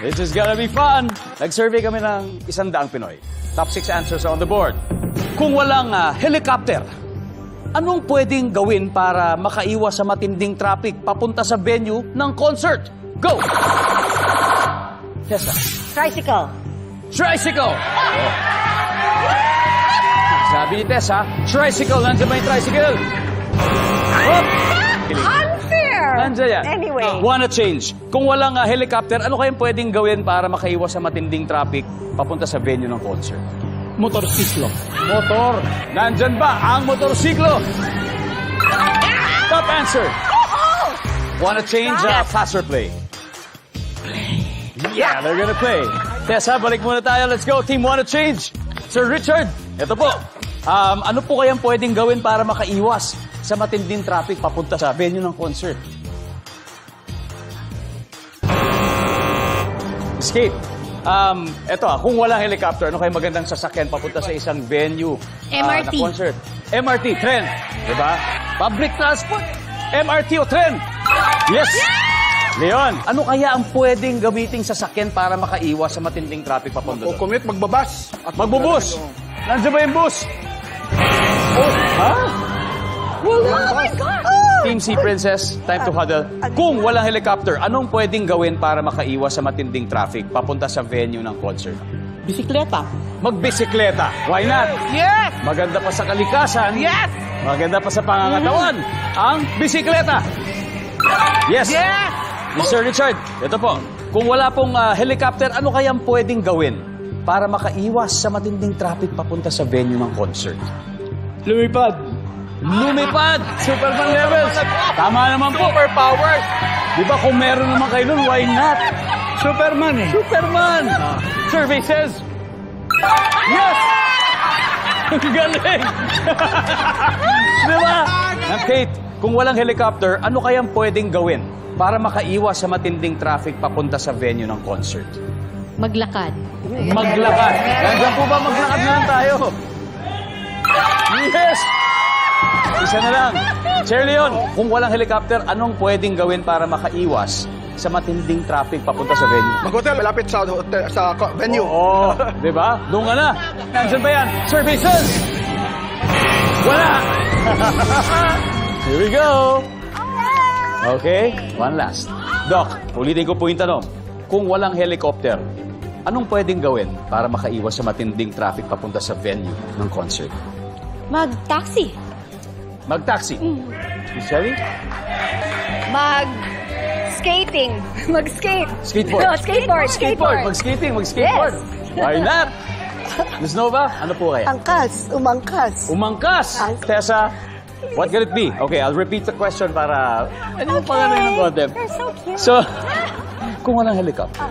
This is gonna be fun. Nag-survey kami ng 100 Pinoy. Top 6 answers on the board. Kung walang helicopter, anong pwedeng gawin para makaiwas sa matinding traffic papunta sa venue ng concert? Go! Tessa. Tricycle. Tricycle! Oh. Sabi ni Tessa, tricycle. Nandiyan ba yung tricycle? Oh. Unfair! Nandiyan yan. Anyway. Wanna change. Kung walang helicopter, ano kayang pwedeng gawin para makaiwas sa matinding traffic papunta sa venue ng concert? Motorsiklo. Motor. Nandyan ba ang motorsiklo? Top answer. Wanna change? Pass or play? Yeah, they're gonna play. Tessa, balik muna tayo. Let's go. Team Wanna Change. Sir Richard, ito po. Ano po kayang pwedeng gawin para makaiwas sa matinding traffic papunta sa venue ng concert? Escape. Eto, kung walang helicopter, ano kayang magandang sasakyan papunta sa isang venue MRT. na concert? MRT, tren. Diba? Public transport. MRT o tren. Yes! Leon, ano kaya ang pwedeng gamiting sasakyan para makaiwas sa matinding traffic papunta O doon? commute, magbabas. Magbubus. Nandiyan ba yung bus? Oh, ha? Oh my God! Team Sea Princess, time to huddle. Kung walang helicopter, anong pwedeng gawin para makaiwas sa matinding traffic papunta sa venue ng concert? Bisikleta. Magbisikleta. Why not? Yes! Maganda pa sa kalikasan. Yes! Maganda pa sa pangangatawan. Ang bisikleta. Yes! Yes! Mr. Richard, ito po. Kung wala pong helicopter, ano kayang pwedeng gawin para makaiwas sa matinding traffic papunta sa venue ng concert? Lumipad. Lumipad! Superman levels! Tama naman po. Superpower. Di ba kung meron naman kayo nun, why not? Superman eh. Superman! Survey says, yes! Ang galing! Di ba? Kate, kung walang helicopter, ano kayang pwedeng gawin para makaiwas sa matinding traffic papunta sa venue ng concert? Maglakad. Maglakad. Nandiyan po ba maglakad na lang tayo? Yes! Isa na lang. Chair Leon, kung walang helicopter, anong pwedeng gawin para makaiwas sa matinding traffic papunta sa venue? Mag-hotel, malapit sa venue. Oo, di ba? Doon ka na. Nandiyan ba yan? Services! Wala! Here we go! Okay, one last. Doc, ulitin ko po yung tanong. Kung walang helicopter, anong pwedeng gawin para makaiwas sa matinding traffic papunta sa venue ng concert? Mag-taxi. Mag-taxi. Shelly? Mag-skating. Mag-skate. Skateboard. No, skateboard. Skateboard. Mag-skating, mag-skateboard. Why not? Miss Nova, ano po kaya? Angkas, umangkas. Umangkas! Tessa, what could it be? Okay, I'll repeat the question para... Ano yung pangalan ng content? You're so cute. So, kung walang helicopter,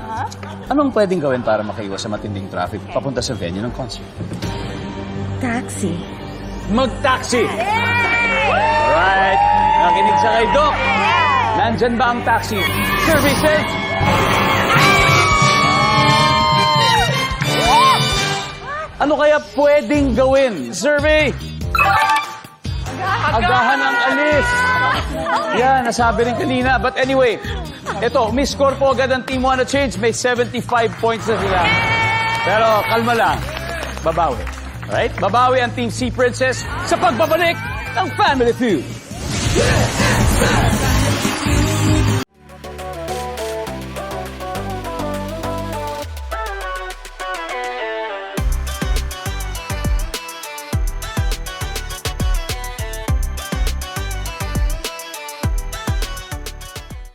anong pwedeng gawin para makaiwas sa matinding traffic papunta sa venue ng concert? Taxi. Mag-taxi! Alright. Nakinig siya kay Doc. Nandyan ba ang taxi? Services? Ano kaya pwedeng gawin? Survey! Agahan ang alis. Yan, nasabi rin kanina. But anyway, ito, may score po agad ang Team Wanna Change. May 75 points na sila. Pero kalma lang. Babawi. Right? Babawi ang Team Sea Princess sa pagbabalik ng Family Feud.